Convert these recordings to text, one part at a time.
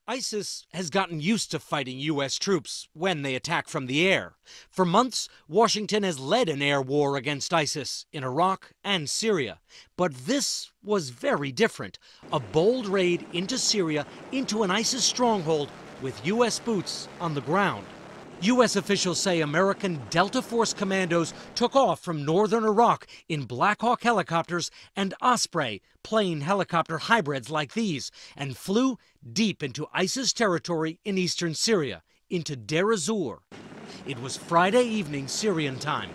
ISIS has gotten used to fighting U.S. troops when they attack from the air. For months, Washington has led an air war against ISIS in Iraq and Syria. But this was very different. A bold raid into Syria, into an ISIS stronghold with U.S. boots on the ground. U.S. officials say American Delta Force commandos took off from northern Iraq in Black Hawk helicopters and Osprey plane helicopter hybrids like these and flew deep into ISIS territory in eastern Syria, into Deir ez-Zor. It was Friday evening Syrian time.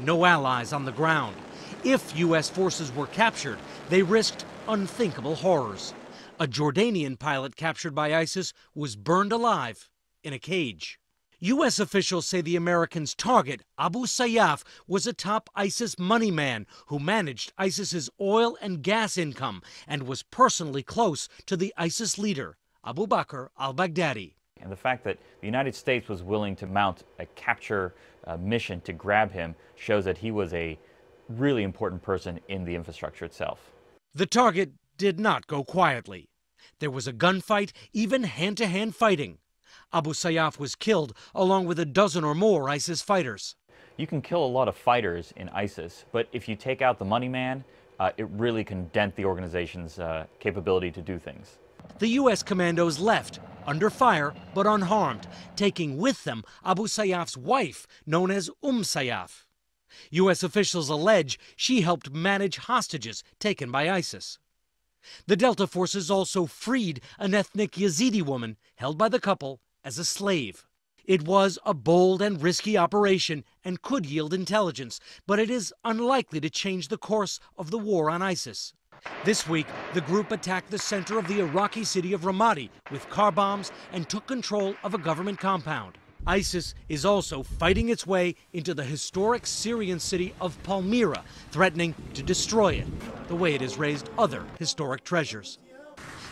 No allies on the ground. If U.S. forces were captured, they risked unthinkable horrors. A Jordanian pilot captured by ISIS was burned alive in a cage. U.S. officials say the Americans' target, Abu Sayyaf, was a top ISIS money man who managed ISIS's oil and gas income and was personally close to the ISIS leader, Abu Bakr al-Baghdadi. And the fact that the United States was willing to mount a capture mission to grab him shows that he was a really important person in the infrastructure itself. The target did not go quietly. There was a gunfight, even hand-to-hand fighting. Abu Sayyaf was killed, along with a dozen or more ISIS fighters. You can kill a lot of fighters in ISIS, but if you take out the money man, it really can dent the organization's capability to do things. The U.S. commandos left, under fire but unharmed, taking with them Abu Sayyaf's wife, known as Sayyaf. U.S. officials allege she helped manage hostages taken by ISIS. The Delta forces also freed an ethnic Yazidi woman held by the couple as a slave. It was a bold and risky operation and could yield intelligence, but it is unlikely to change the course of the war on ISIS. This week, the group attacked the center of the Iraqi city of Ramadi with car bombs and took control of a government compound. ISIS is also fighting its way into the historic Syrian city of Palmyra, threatening to destroy it, the way it has razed other historic treasures.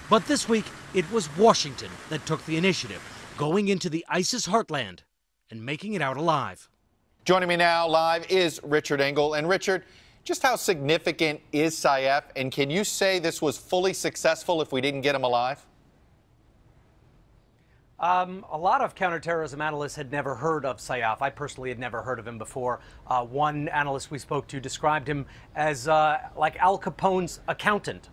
But this week, it was Washington that took the initiative, going into the ISIS heartland and making it out alive. Joining me now live is Richard Engel. And Richard, just how significant is Sayyaf, and can you say this was fully successful if we didn't get him alive? A lot of counterterrorism analysts had never heard of Sayyaf. I personally had never heard of him before. One analyst we spoke to described him as like Al Capone's accountant.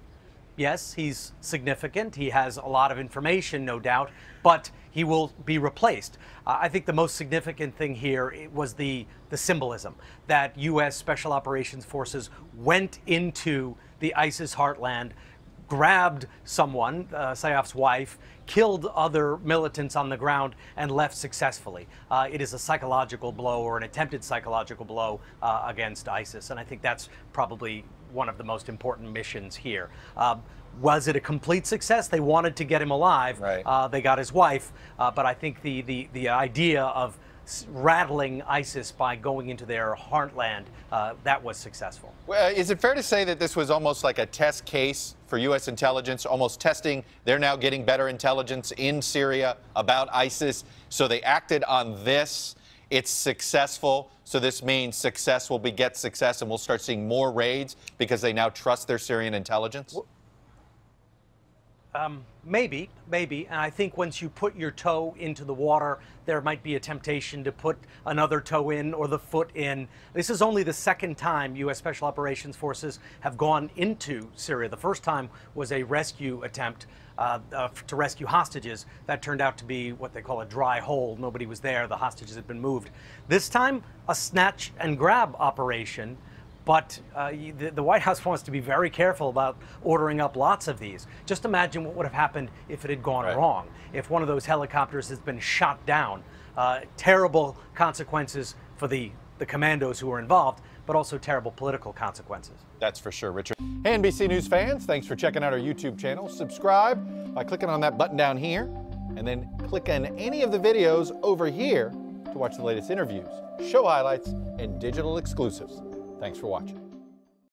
Yes, he's significant. He has a lot of information, no doubt, but he will be replaced. I think the most significant thing here was the symbolism that U.S. Special Operations Forces went into the ISIS heartland, grabbed someone, Sayyaf's wife, killed other militants on the ground, and left successfully. It is a psychological blow, or an attempted psychological blow, against ISIS, and I think that's probably one of the most important missions here. Was it a complete success? They wanted to get him alive. Right. They got his wife, but I think the idea of rattling ISIS by going into their heartland, that was successful. Well, is it fair to say that this was almost like a test case for U.S. intelligence, almost testing? They're now getting better intelligence in Syria about ISIS, so they acted on this. It's successful, so this means success will beget success, and we'll start seeing more raids because they now trust their Syrian intelligence? Maybe, and I think once you put your toe into the water, there might be a temptation to put another toe in or the foot in. This is only the second time U.S. Special Operations Forces have gone into Syria. The first time was a rescue attempt to rescue hostages. That turned out to be what they call a dry hole. Nobody was there. The hostages had been moved. This time, a snatch and grab operation. But the White House wants to be very careful about ordering up lots of these. Just imagine what would have happened if it had gone wrong. If one of those helicopters has been shot down, terrible consequences for the commandos who were involved, but also terrible political consequences. That's for sure, Richard. Hey, NBC News fans, thanks for checking out our YouTube channel. Subscribe by clicking on that button down here, and then click on any of the videos over here to watch the latest interviews, show highlights, and digital exclusives. Thanks for watching.